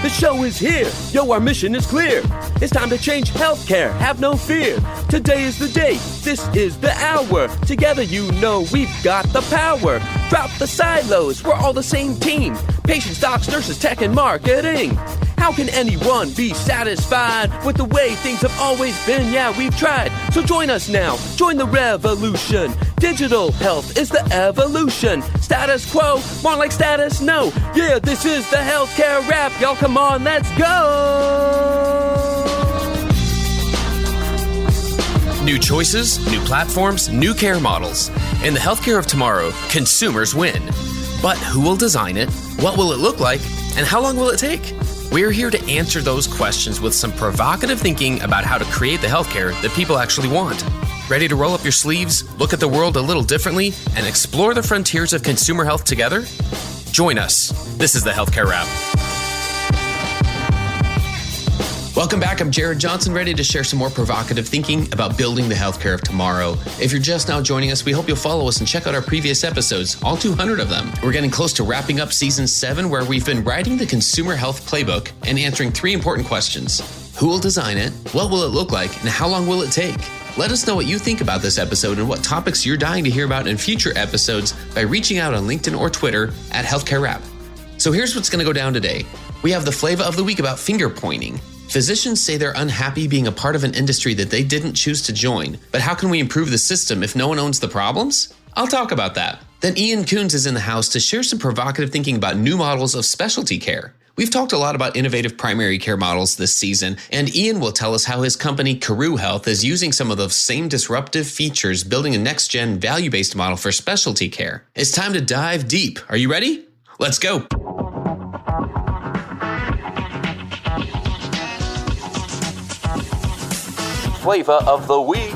The show is here. Yo, our mission is clear. It's time to change healthcare. Have no fear. Today is the day. This is the hour. Together, you know we've got the power. Drop the silos. We're all the same team. Patients, docs, nurses, tech, and marketing. How can anyone be satisfied with the way things have always been? Yeah, we've tried. So join us now. Join the revolution. Digital health is the evolution. Status quo, more like status no. Yeah, this is the healthcare rap. Y'all come on, let's go. New choices, new platforms, new care models. In the healthcare of tomorrow, consumers win. But who will design it? What will it look like? And how long will it take? We're here to answer those questions with some provocative thinking about how to create the healthcare that people actually want. Ready to roll up your sleeves, look at the world a little differently, and explore the frontiers of consumer health together? Join us. This is the Healthcare Wrap. Welcome back. I'm Jared Johnson, ready to share some more provocative thinking about building the healthcare of tomorrow. If you're just now joining us, we hope you'll follow us and check out our previous episodes, all 200 of them. We're getting close to wrapping up season 7, where we've been writing the consumer health playbook and answering 3 important questions. Who will design it? What will it look like? And how long will it take? Let us know what you think about this episode and what topics you're dying to hear about in future episodes by reaching out on LinkedIn or Twitter at Healthcare Wrap. So here's what's going to go down today. We have the Flava of the week about finger pointing. Physicians say they're unhappy being a part of an industry that they didn't choose to join. But how can we improve the system if no one owns the problems? I'll talk about that. Then Ian Koons is in the house to share some provocative thinking about new models of specialty care. We've talked a lot about innovative primary care models this season, and Ian will tell us how his company Karoo Health is using some of those same disruptive features, building a next-gen value-based model for specialty care. It's time to dive deep. Are you ready? Let's go. Flava of the week.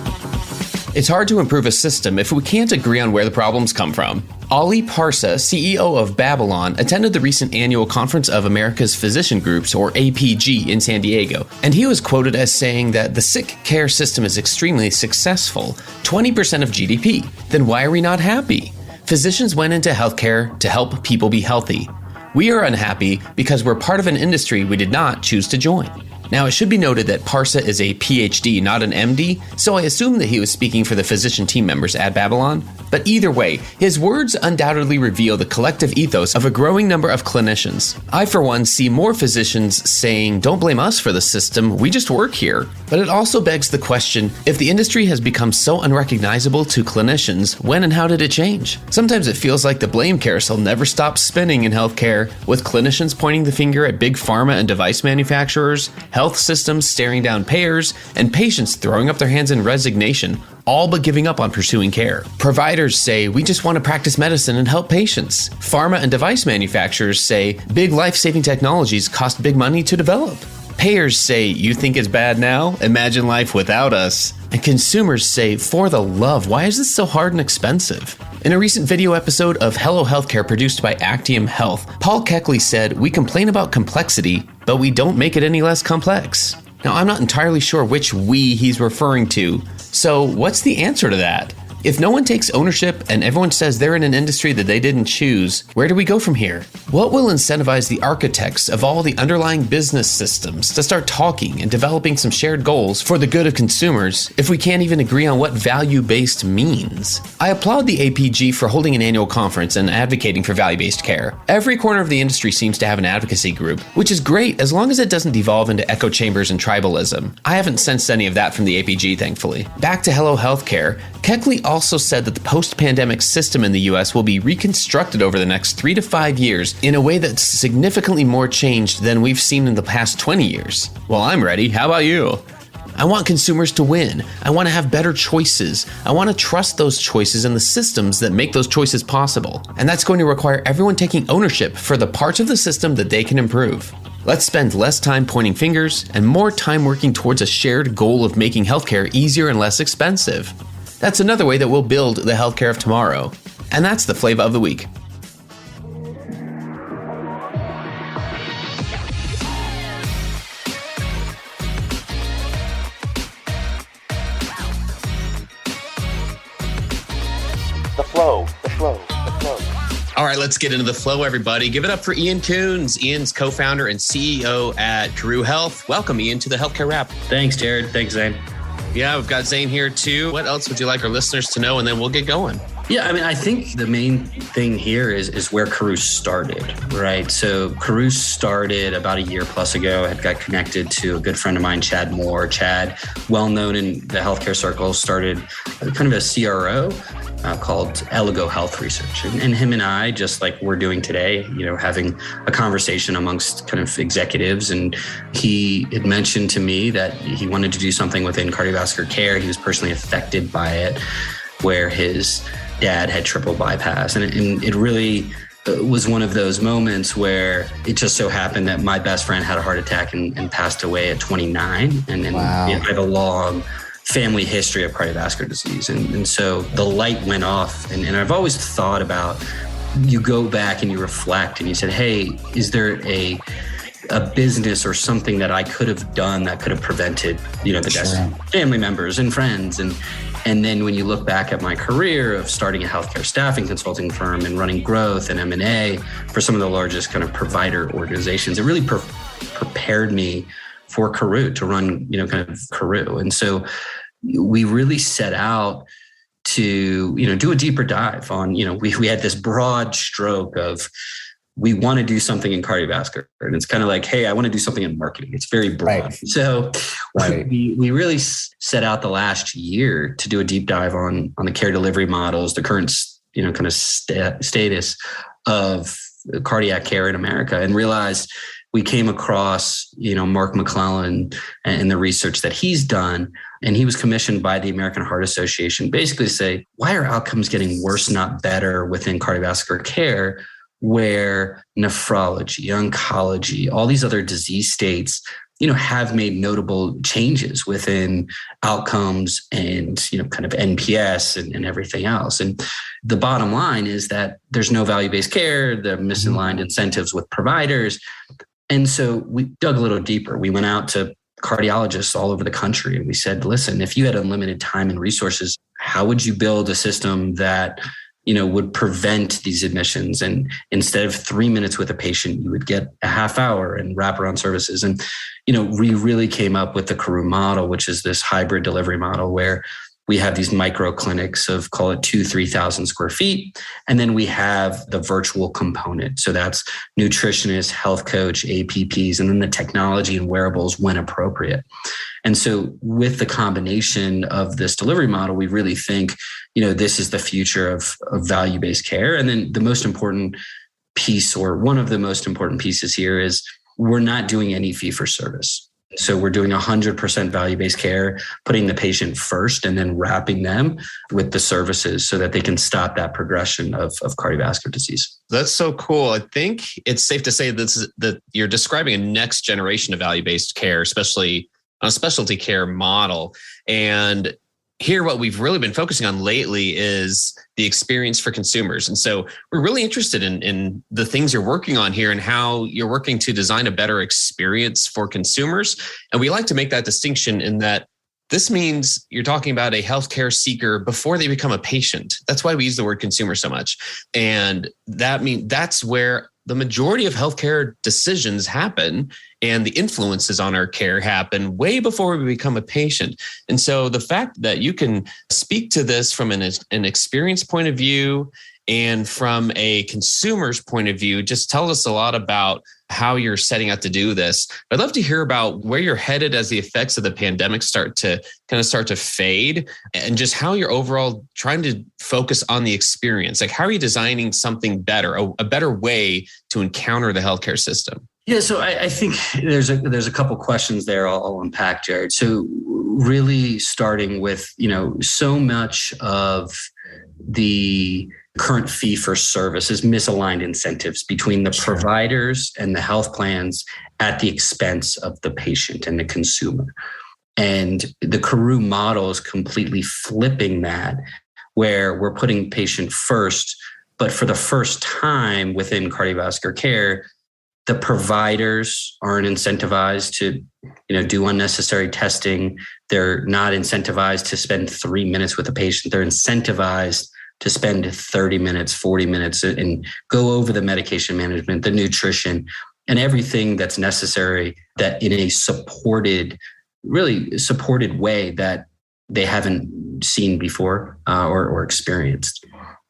It's hard to improve a system if we can't agree on where the problems come from. Ali Parsa, CEO of Babylon, attended the recent annual Conference of America's Physician Groups, or APG, in San Diego, and he was quoted as saying that the sick care system is extremely successful, 20% of GDP. Then why are we not happy? Physicians went into healthcare to help people be healthy. We are unhappy because we're part of an industry we did not choose to join. Now, it should be noted that Parsa is a PhD, not an MD, so I assume that he was speaking for the physician team members at Babylon. But either way, his words undoubtedly reveal the collective ethos of a growing number of clinicians. I, for one, see more physicians saying, "Don't blame us for the system, we just work here." But it also begs the question, if the industry has become so unrecognizable to clinicians, when and how did it change? Sometimes it feels like the blame carousel never stops spinning in healthcare, with clinicians pointing the finger at big pharma and device manufacturers, health systems staring down payers, and patients throwing up their hands in resignation, all but giving up on pursuing care. Providers say, "We just want to practice medicine and help patients." Pharma and device manufacturers say, "Big life-saving technologies cost big money to develop." Payers say, "You think it's bad now? Imagine life without us." And consumers say, "For the love, why is this so hard and expensive?" In a recent video episode of Hello Healthcare produced by Actium Health, Paul Keckley said, "We complain about complexity, but we don't make it any less complex." Now, I'm not entirely sure which we he's referring to, so what's the answer to that? If no one takes ownership and everyone says they're in an industry that they didn't choose, where do we go from here? What will incentivize the architects of all the underlying business systems to start talking and developing some shared goals for the good of consumers if we can't even agree on what value-based means? I applaud the APG for holding an annual conference and advocating for value-based care. Every corner of the industry seems to have an advocacy group, which is great as long as it doesn't devolve into echo chambers and tribalism. I haven't sensed any of that from the APG, thankfully. Back to Hello Healthcare, Keckley also said that the post-pandemic system in the US will be reconstructed over the next 3 to 5 years in a way that's significantly more changed than we've seen in the past 20 years. Well, I'm ready. How about you? I want consumers to win. I want to have better choices. I want to trust those choices and the systems that make those choices possible. And that's going to require everyone taking ownership for the parts of the system that they can improve. Let's spend less time pointing fingers and more time working towards a shared goal of making healthcare easier and less expensive. That's another way that we'll build the healthcare of tomorrow. And that's the Flava of the week. The flow, the flow, the flow. All right, let's get into the flow, everybody. Give it up for Ian Koons. Ian's co-founder and CEO at Karoo Health. Welcome, Ian, to the Healthcare Wrap. Thanks, Jared. Thanks, Zane. Yeah, we've got Zane here too. What else would you like our listeners to know? And then we'll get going. Yeah, I mean, I think the main thing here is where Karoo started, right? So Karoo started about a year plus ago. I had got connected to a good friend of mine, Chad Moore. Chad, well known in the healthcare circles, started kind of a CRO called Eligo Health Research. And him and I, just like we're doing today, having a conversation amongst kind of executives. And he had mentioned to me that he wanted to do something within cardiovascular care. He was personally affected by it, where his dad had triple bypass. And it really was one of those moments where it just so happened that my best friend had a heart attack and passed away at 29. And wow. I have a long family history of cardiovascular disease. And so the light went off. And I've always thought about, you go back and you reflect and you said, hey, is there a business or something that I could have done that could have prevented, the deaths of family members and friends. And then when you look back at my career of starting a healthcare staffing consulting firm and running growth and M&A for some of the largest kind of provider organizations, it really prepared me for Karoo to run, kind of Karoo. And so we really set out to, do a deeper dive on, we had this broad stroke of, we want to do something in cardiovascular. And it's kind of like, hey, I want to do something in marketing. It's very broad. Right. So we really set out the last year to do a deep dive on the care delivery models, the current, kind of status of cardiac care in America, and realized we came across, Mark McClellan and the research that he's done. And he was commissioned by the American Heart Association, basically to say, why are outcomes getting worse, not better within cardiovascular care, where nephrology, oncology, all these other disease states, have made notable changes within outcomes and, kind of NPS and everything else. And the bottom line is that there's no value-based care, the misaligned incentives with providers. And so we dug a little deeper. We went out to cardiologists all over the country and we said, listen, if you had unlimited time and resources, how would you build a system that would prevent these admissions? And instead of 3 minutes with a patient, you would get a half hour and wraparound services. And, we really came up with the Karoo model, which is this hybrid delivery model where we have these micro clinics of, call it 2,000-3,000 square feet. And then we have the virtual component. So that's nutritionists, health coach, APPs, and then the technology and wearables when appropriate. And so with the combination of this delivery model, we really think, this is the future of value-based care. And then the most important piece, or one of the most important pieces here, is we're not doing any fee for service. So we're doing 100% value-based care, putting the patient first and then wrapping them with the services so that they can stop that progression of cardiovascular disease. That's so cool. I think it's safe to say that you're describing a next generation of value-based care, especially on a specialty care model. And here, what we've really been focusing on lately is the experience for consumers. And so we're really interested in the things you're working on here and how you're working to design a better experience for consumers. And we like to make that distinction in that this means you're talking about a healthcare seeker before they become a patient. That's why we use the word consumer so much. And that's where the majority of healthcare decisions happen and the influences on our care happen way before we become a patient. And so the fact that you can speak to this from an experience point of view and from a consumer's point of view just tells us a lot about how you're setting out to do this. I'd love to hear about where you're headed as the effects of the pandemic start to fade, and just how you're overall trying to focus on the experience. Like, how are you designing something better, a better way to encounter the healthcare system? Yeah, so I think there's a couple questions there I'll unpack, Jared. So really starting with, so much of the current fee for service is misaligned incentives between the providers and the health plans at the expense of the patient and the consumer. And the Karoo model is completely flipping that, where we're putting patient first, but for the first time within cardiovascular care, the providers aren't incentivized to, do unnecessary testing. They're not incentivized to spend 3 minutes with a patient. They're incentivized to spend 30 minutes, 40 minutes and go over the medication management, the nutrition, and everything that's necessary, that in a really supported way that they haven't seen before or experienced.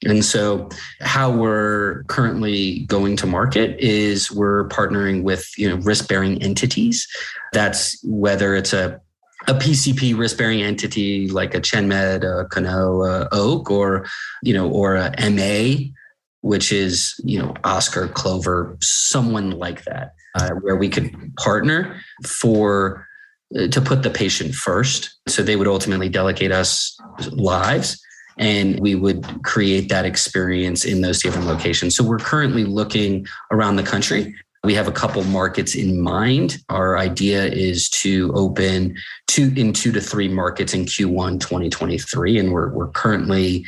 And so how we're currently going to market is we're partnering with, risk-bearing entities. That's whether it's a PCP risk-bearing entity like a ChenMed, a Cano, a Oak, or a MA, which is, Oscar, Clover, someone like that, where we could partner to put the patient first. So they would ultimately delegate us lives, and we would create that experience in those different locations. So we're currently looking around the country. We have a couple markets in mind. Our idea is to open 2 to 3 markets in Q1 2023. And we're currently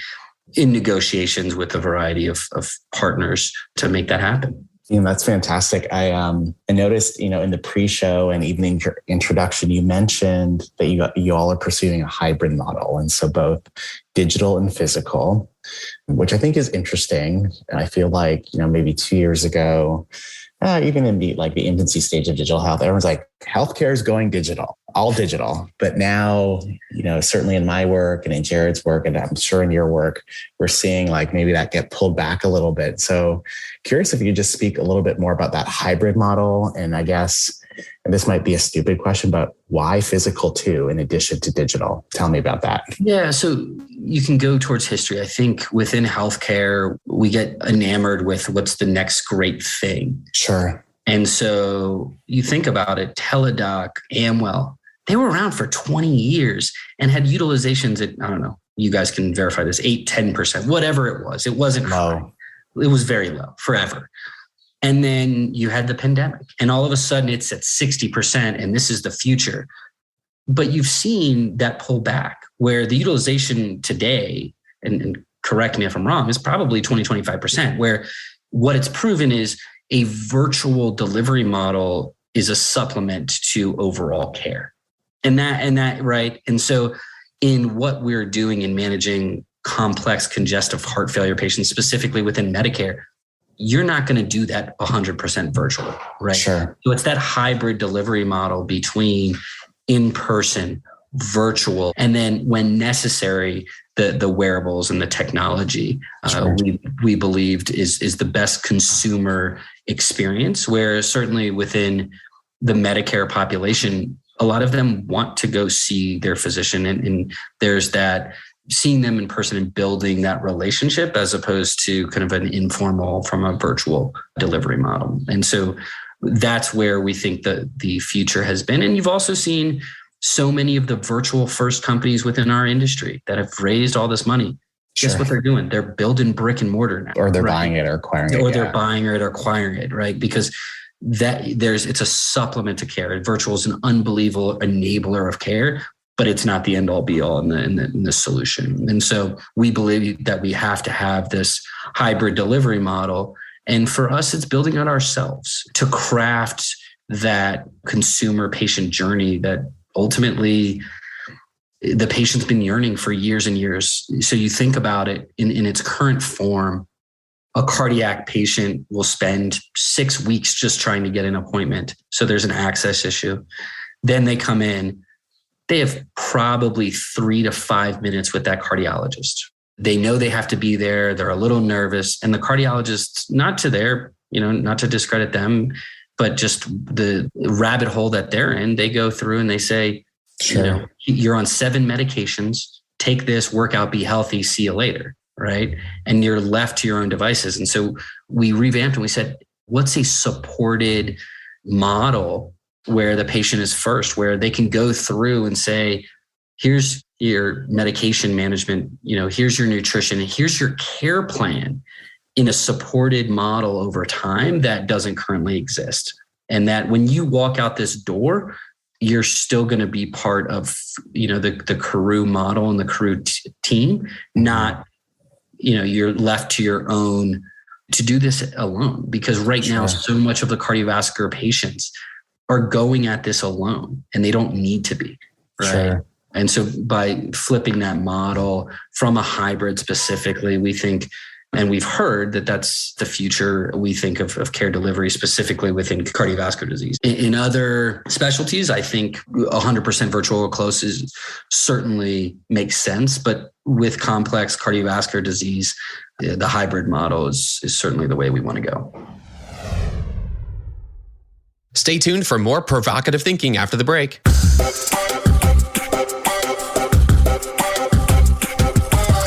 in negotiations with a variety of partners to make that happen. That's fantastic. I noticed, in the pre-show and evening introduction, you mentioned that you all are pursuing a hybrid model. And so both digital and physical, which I think is interesting. And I feel like, maybe 2 years ago, even in the infancy stage of digital health, everyone's like, healthcare is going digital, all digital. But now, certainly in my work and in Jared's work, and I'm sure in your work, we're seeing maybe that get pulled back a little bit. So curious if you could just speak a little bit more about that hybrid model. And I guess, and this might be a stupid question, but why physical too, in addition to digital? Tell me about that. Yeah. So you can go towards history. I think within healthcare, we get enamored with what's the next great thing. Sure. And so you think about it, Teladoc, Amwell, they were around for 20 years and had utilizations at, I don't know, you guys can verify this, 8-10%, whatever it was. It wasn't low. It was very low forever. And then you had the pandemic and all of a sudden it's at 60% and this is the future. But you've seen that pull back where the utilization today, and correct me if I'm wrong, is probably 20-25%, where what it's proven is a virtual delivery model is a supplement to overall care. And that, right? And so in what we're doing in managing complex congestive heart failure patients, specifically within Medicare, you're not going to do that 100% virtual, right? Sure. So it's that hybrid delivery model between in-person, virtual, and then when necessary, the wearables and the technology, Sure. we believed is the best consumer experience, where certainly within the Medicare population, a lot of them want to go see their physician, and there's that seeing them in person and building that relationship as opposed to kind of an informal from a virtual delivery model. And so that's where we think that the future has been. And you've also seen so many of the virtual first companies within our industry that have raised all this money. Sure. Guess what they're doing? They're building brick and mortar now. Or they're buying it or acquiring it. Or they're buying it or acquiring it, right? Because it's a supplement to care. Virtual is an unbelievable enabler of care, but it's not the end all be all in the solution. And so we believe that we have to have this hybrid delivery model. And for us, it's building it ourselves to craft that consumer patient journey that ultimately the patient's been yearning for years and years. So you think about it in its current form, a cardiac patient will spend 6 weeks just trying to get an appointment. So there's an access issue. Then they come in, they have probably 3 to 5 minutes with that cardiologist. They know they have to be there. They're a little nervous. And the cardiologist, not to discredit them, but just the rabbit hole that they're in, they go through and they say, Sure. You're on 7 medications, take this, work out, be healthy, see you later, right? And you're left to your own devices. And so we revamped and we said, what's a supported model where the patient is first, where they can go through and say, here's your medication management, here's your nutrition, and here's your care plan in a supported model over time that doesn't currently exist. And that when you walk out this door, you're still going to be part of, the Karoo model and the Karoo team, not, you're left to your own to do this alone. Because right now, so much of the cardiovascular patients are going at this alone and they don't need to be, right? Sure. And so by flipping that model from a hybrid specifically, we think, and we've heard that that's the future, we think, of care delivery, specifically within cardiovascular disease. In other specialties, I think 100% virtual or close certainly makes sense. But with complex cardiovascular disease, the hybrid model is certainly the way we want to go. Stay tuned for more provocative thinking after the break.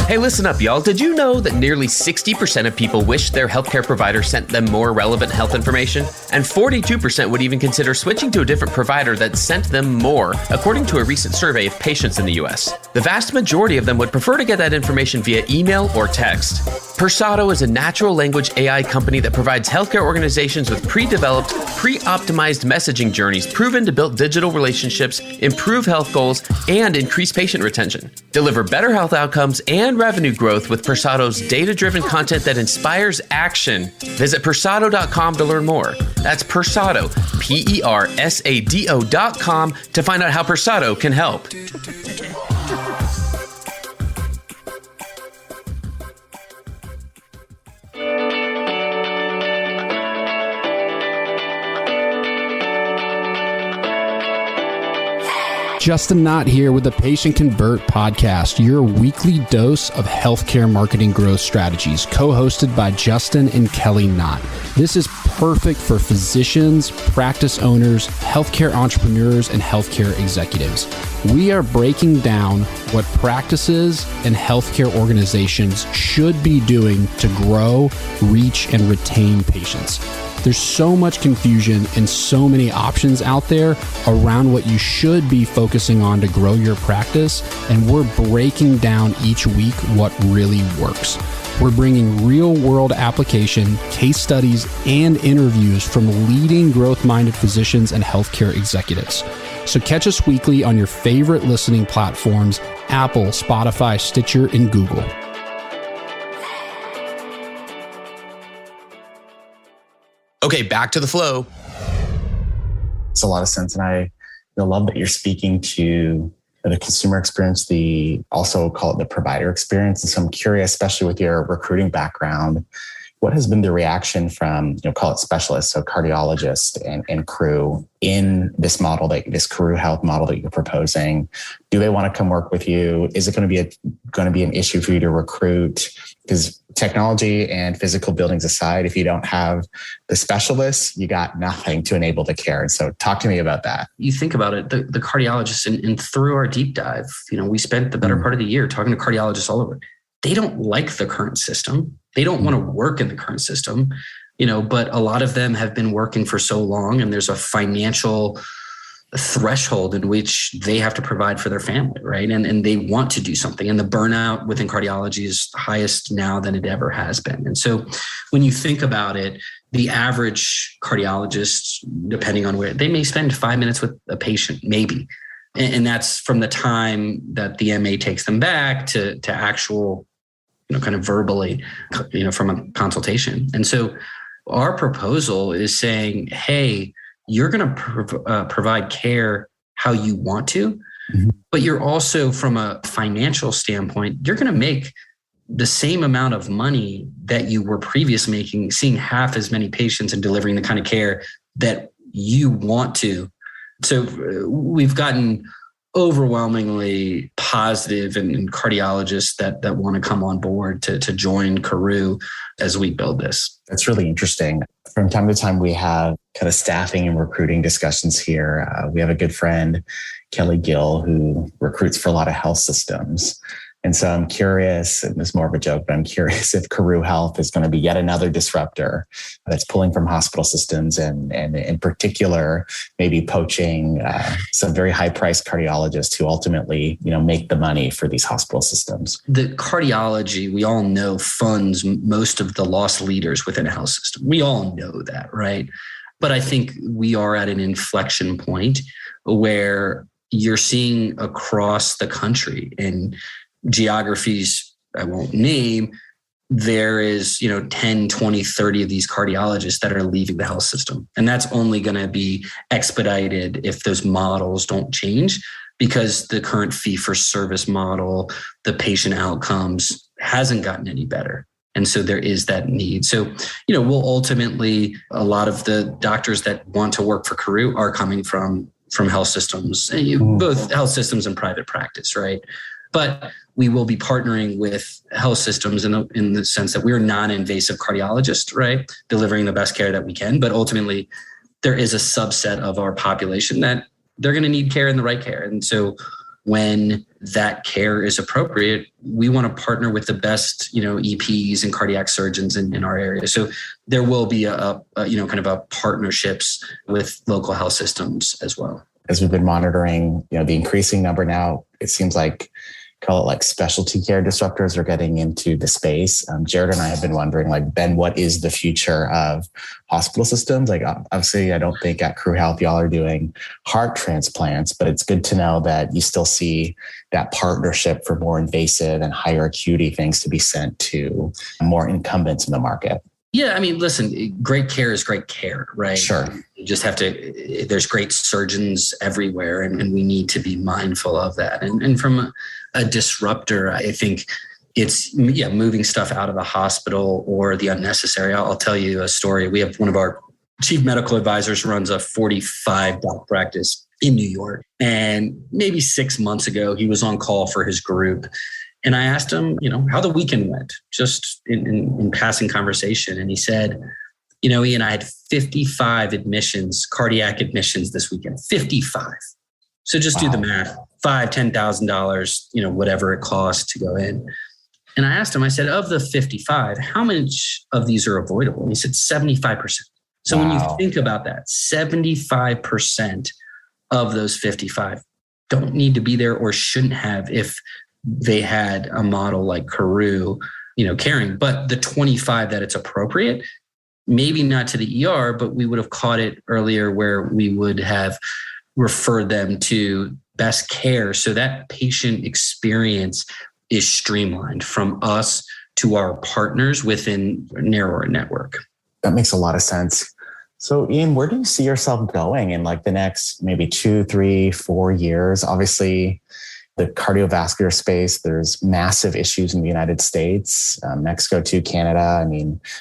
Hey, listen up, y'all. Did you know that nearly 60% of people wish their healthcare provider sent them more relevant health information? And 42% would even consider switching to a different provider that sent them more, according to a recent survey of patients in the US. The vast majority of them would prefer to get that information via email or text. Persado is a natural language AI company that provides healthcare organizations with pre-developed, pre-optimized messaging journeys proven to build digital relationships, improve health goals, and increase patient retention. Deliver better health outcomes and revenue growth with Persado's data-driven content that inspires action. Visit Persado.com to learn more. That's Persado, Persado.com, to find out how Persado can help. Justin Knott here with the Patient Convert podcast, your weekly dose of healthcare marketing growth strategies, co-hosted by Justin and Kelly Knott. This is perfect for physicians, practice owners, healthcare entrepreneurs, and healthcare executives. We are breaking down what practices and healthcare organizations should be doing to grow, reach, and retain patients. There's so much confusion and so many options out there around what you should be focusing on to grow your practice, and we're breaking down each week what really works. We're bringing real-world application, case studies, and interviews from leading growth-minded physicians and healthcare executives. So catch us weekly on your favorite listening platforms: Apple, Spotify, Stitcher, and Google. Okay, back to the flow. It's a lot of sense. And I love that you're speaking to the consumer experience, also call it the provider experience. And so I'm curious, especially with your recruiting background, what has been the reaction from, call it specialists, so cardiologists and crew in this model, this Karoo Health model that you're proposing? Do they want to come work with you? Is it going to be an issue for you to recruit? Because technology and physical buildings aside, if you don't have the specialists, you got nothing to enable the care. And so talk to me about that. You think about it, the cardiologists, and through our deep dive, we spent the better part of the year talking to cardiologists all over. They don't like the current system. They don't want to work in the current system, but a lot of them have been working for so long, and there's a financial threshold in which they have to provide for their family, right? And they want to do something. And the burnout within cardiology is highest now than it ever has been. And so when you think about it, the average cardiologist, depending on where, they may spend 5 minutes with a patient, maybe. And that's from the time that the MA takes them back to actual, kind of verbally, from a consultation. And so our proposal is saying, hey, you're going to provide care how you want to, but you're also, from a financial standpoint, you're going to make the same amount of money that you were previously making, seeing half as many patients and delivering the kind of care that you want to. So we've gotten overwhelmingly positive and cardiologists that want to come on board to join Karoo as we build this. That's really interesting. From time to time, we have kind of staffing and recruiting discussions here. We have a good friend, Kelly Gill, who recruits for a lot of health systems. And so I'm curious, and it's more of a joke, but I'm curious if Karoo Health is going to be yet another disruptor that's pulling from hospital systems and in particular, maybe poaching some very high-priced cardiologists who ultimately, make the money for these hospital systems. The cardiology, we all know, funds most of the loss leaders within a health system. We all know that, right? But I think we are at an inflection point where you're seeing across the country, and geographies I won't name, there is, 10, 20, 30 of these cardiologists that are leaving the health system. And that's only going to be expedited if those models don't change, because the current fee-for-service model, the patient outcomes hasn't gotten any better. And so there is that need. So, we'll ultimately, a lot of the doctors that want to work for Karoo are coming from health systems, both health systems and private practice, right? But we will be partnering with health systems in the sense that we're non-invasive cardiologists, right? Delivering the best care that we can. But ultimately, there is a subset of our population that they're going to need care and the right care. And so when that care is appropriate, we want to partner with the best, EPs and cardiac surgeons in our area. So there will be a partnerships with local health systems as well. As we've been monitoring, the increasing number now, it seems like, call it like specialty care disruptors are getting into the space. Jared and I have been wondering, like, Ben, what is the future of hospital systems? Like, obviously, I don't think at Karoo Health, y'all are doing heart transplants, but it's good to know that you still see that partnership for more invasive and higher acuity things to be sent to more incumbents in the market. Yeah, listen, great care is great care, right? Sure. You just have to, there's great surgeons everywhere, and we need to be mindful of that. And from a disruptor, I think it's, moving stuff out of the hospital or the unnecessary. I'll tell you a story. We have one of our chief medical advisors runs a 45 doc practice in New York. And maybe 6 months ago, he was on call for his group. And I asked him, how the weekend went, just in passing conversation. And he said, Ian, I had 55 admissions, cardiac admissions this weekend, 55. So just do the math, $5,000, $10,000, whatever it costs to go in. And I asked him, I said, of the 55, how much of these are avoidable? And he said 75%. So when you think about that, 75% of those 55 don't need to be there or shouldn't have if they had a model like Karoo, caring, but the 25 that it's appropriate, maybe not to the ER, but we would have caught it earlier where we would have referred them to best care. So that patient experience is streamlined from us to our partners within a narrower network. That makes a lot of sense. So Ian, where do you see yourself going in like the next maybe 2, 3, 4 years? Obviously, the cardiovascular space, there's massive issues in the United States, Mexico too, Canada.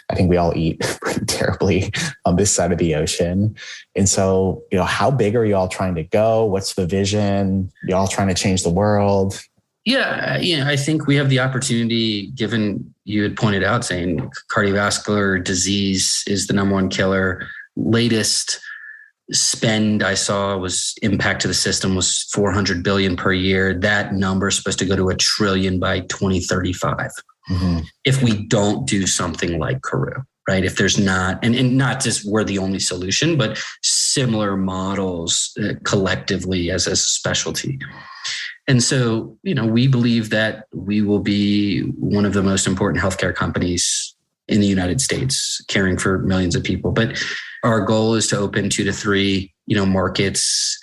I think we all eat pretty terribly on this side of the ocean. And so, how big are you all trying to go? What's the vision? You all trying to change the world? Yeah, I think we have the opportunity, given you had pointed out saying cardiovascular disease is the number one killer. Latest spend I saw was impact to the system was $400 billion per year. That number is supposed to go to $1 trillion by 2035. If we don't do something like Karoo, right? If there's not, and not just we're the only solution, but similar models collectively as a specialty. And so, we believe that we will be one of the most important healthcare companies in the United States, caring for millions of people. But our goal is to open 2 to 3, markets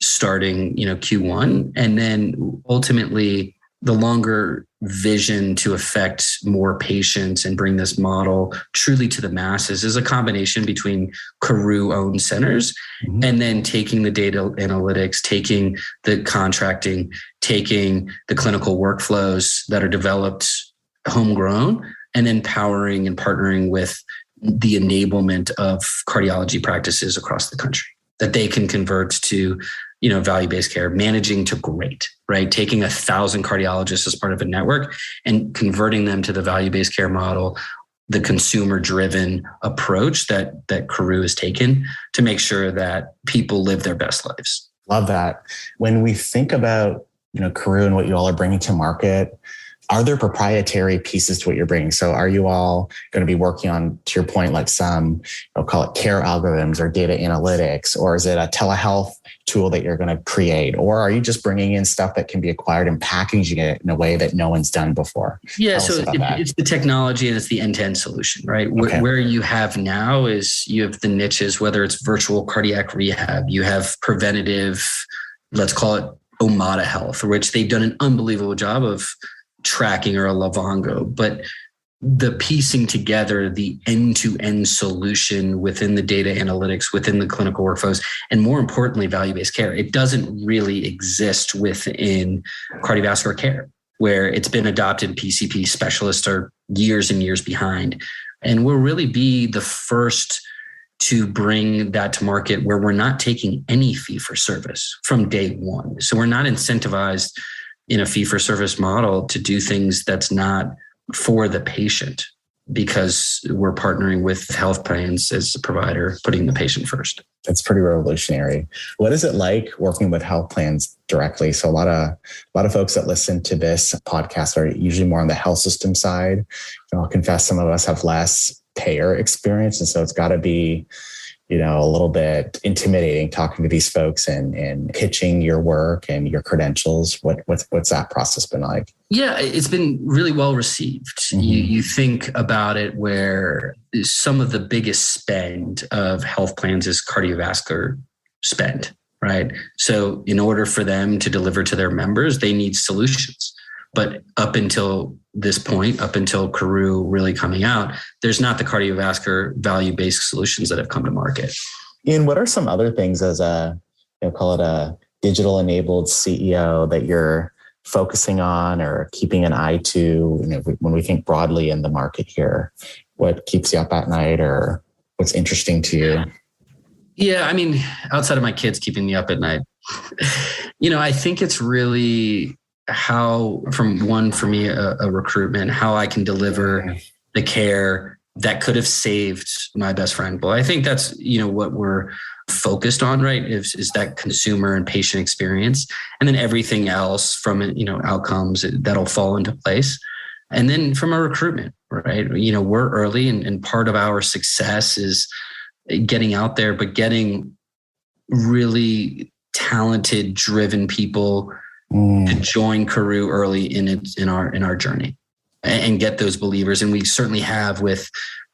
starting, Q1. And then ultimately the longer vision to affect more patients and bring this model truly to the masses is a combination between Karoo-owned centers and then taking the data analytics, taking the contracting, taking the clinical workflows that are developed homegrown, and then powering and partnering with the enablement of cardiology practices across the country that they can convert to, value-based care, managing to great, right? Taking 1,000 cardiologists as part of a network and converting them to the value-based care model, the consumer-driven approach that Karoo has taken to make sure that people live their best lives. Love that. When we think about, Karoo and what you all are bringing to market, are there proprietary pieces to what you're bringing? So are you all going to be working on, to your point, like some, call it care algorithms or data analytics, or is it a telehealth tool that you're going to create? Or are you just bringing in stuff that can be acquired and packaging it in a way that no one's done before? Yeah, so it's the technology and it's the end-to-end solution, right? Okay. Where you have now is you have the niches, whether it's virtual cardiac rehab, you have preventative, let's call it Omada Health, which they've done an unbelievable job of tracking, or a Livongo. But the piecing together the end-to-end solution within the data analytics, within the clinical workflows, and more importantly, value-based care. It doesn't really exist within cardiovascular care, where it's been adopted. PCP specialists are years and years behind. And we'll really be the first to bring that to market, where we're not taking any fee for service from day one. So we're not incentivized in a fee for service model to do things that's not for the patient, because we're partnering with health plans as a provider, putting the patient first. That's pretty revolutionary. What is it like working with health plans directly? So a lot of folks that listen to this podcast are usually more on the health system side. I'll confess, some of us have less payer experience. And so it's got to be, a little bit intimidating talking to these folks and pitching your work and your credentials. What's that process been like? Yeah, it's been really well received. Mm-hmm. You think about it, where some of the biggest spend of health plans is cardiovascular spend, right? So in order for them to deliver to their members, they need solutions. But up until this point, up until Karoo really coming out, there's not the cardiovascular value-based solutions that have come to market. Ian, what are some other things as call it a digital enabled CEO that you're focusing on or keeping an eye to, when we think broadly in the market here? What keeps you up at night, or what's interesting to you? Yeah, outside of my kids keeping me up at night, I think it's really how, for me, a recruitment, how I can deliver the care that could have saved my best friend. Well, I think that's, what we're focused on, right? Is that consumer and patient experience. And then everything else from, outcomes that'll fall into place. And then from a recruitment, right? We're early, and part of our success is getting out there, but getting really talented, driven people to join Karoo early in our journey and get those believers. And we certainly have with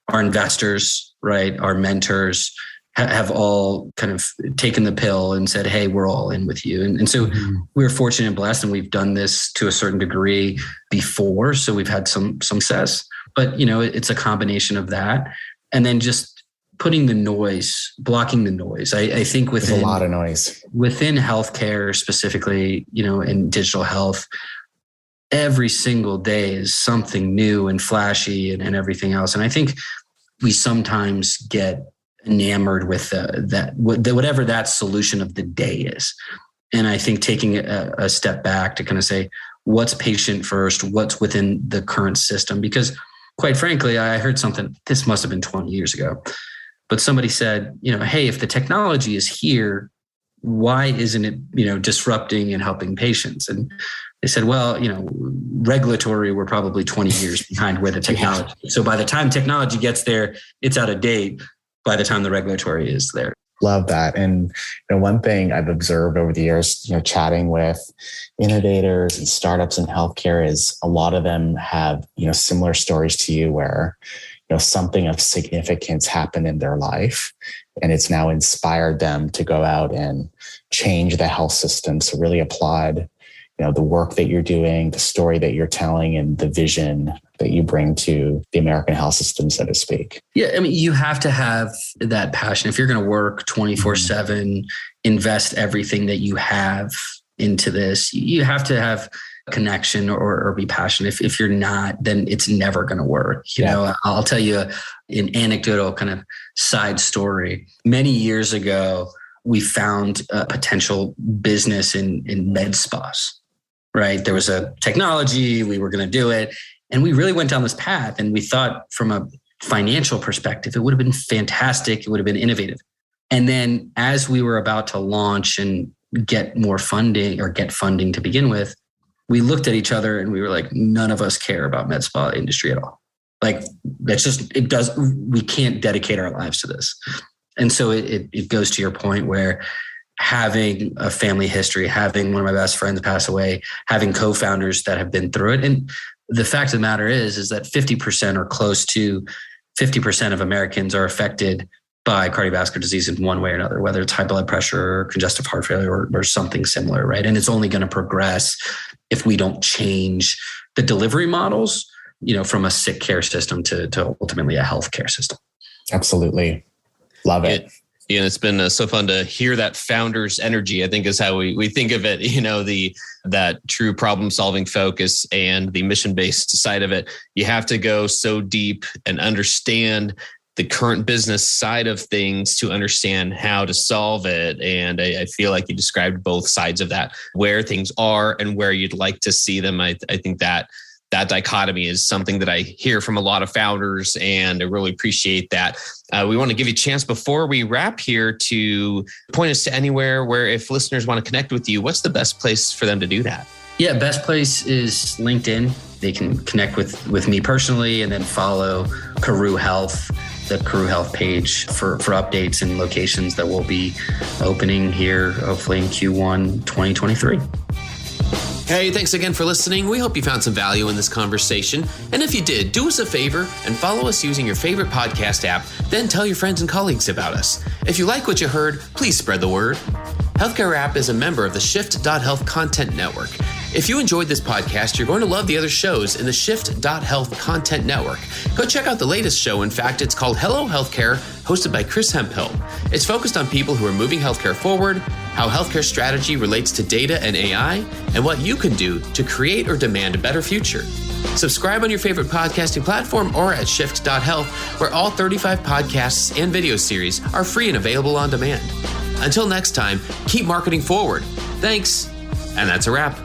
our investors, right? Our mentors have all kind of taken the pill and said, hey, we're all in with you. And so we're fortunate and blessed, and we've done this to a certain degree before. So we've had some success, but it's a combination of that. And then just putting the noise, blocking the noise. I think there's a lot of noise within healthcare, specifically, in digital health. Every single day is something new and flashy and everything else. And I think we sometimes get enamored with whatever that solution of the day is. And I think taking a step back to kind of say, what's patient first, what's within the current system? Because quite frankly, I heard something, this must have been 20 years ago. But somebody said, hey, if the technology is here, why isn't it, disrupting and helping patients? And they said, well, regulatory, we're probably 20 years behind where the technology. So by the time technology gets there, it's out of date by the time the regulatory is there. Love that. And one thing I've observed over the years, chatting with innovators and startups in healthcare, is a lot of them have, similar stories to you where something of significance happened in their life, and it's now inspired them to go out and change the health system. So really applaud, the work that you're doing, the story that you're telling, and the vision that you bring to the American health system, so to speak. Yeah. You have to have that passion. If you're going to work 24/7, invest everything that you have into this, you have to have connection or be passionate. If you're not, then it's never going to work. I'll tell you an anecdotal kind of side story. Many years ago, we found a potential business in med spas, right? There was a technology, we were going to do it. And we really went down this path, and we thought from a financial perspective, it would have been fantastic. It would have been innovative. And then as we were about to launch and get more funding, or get funding to begin with, we looked at each other and we were like, none of us care about med spa industry at all. Like, we can't dedicate our lives to this. And so it goes to your point, where having a family history, having one of my best friends pass away, having co-founders that have been through it. And the fact of the matter is that 50% or close to 50% of Americans are affected by cardiovascular disease in one way or another, whether it's high blood pressure or congestive heart failure or something similar, right? And it's only going to progress if we don't change the delivery models, from a sick care system to ultimately a healthcare system. Absolutely. Love it. It's been so fun to hear that founder's energy, I think is how we think of it, that true problem solving focus and the mission-based side of it. You have to go so deep and understand the current business side of things to understand how to solve it. And I feel like you described both sides of that, where things are and where you'd like to see them. I think that dichotomy is something that I hear from a lot of founders, and I really appreciate that. We want to give you a chance before we wrap here to point us to anywhere where if listeners want to connect with you, what's the best place for them to do that? Yeah, best place is LinkedIn. They can connect with me personally and then follow Karoo Health, the Karoo Health page for updates and locations that will be opening here, hopefully in Q1 2023. Hey, thanks again for listening. We hope you found some value in this conversation. And if you did, do us a favor and follow us using your favorite podcast app, then tell your friends and colleagues about us. If you like what you heard, please spread the word. Healthcare App is a member of the Shift.Health Content Network. If you enjoyed this podcast, you're going to love the other shows in the Shift.Health Content Network. Go check out the latest show. In fact, it's called Hello Healthcare, hosted by Chris Hemphill. It's focused on people who are moving healthcare forward, how healthcare strategy relates to data and AI, and what you can do to create or demand a better future. Subscribe on your favorite podcasting platform or at Shift.Health, where all 35 podcasts and video series are free and available on demand. Until next time, keep marketing forward. Thanks, and that's a wrap.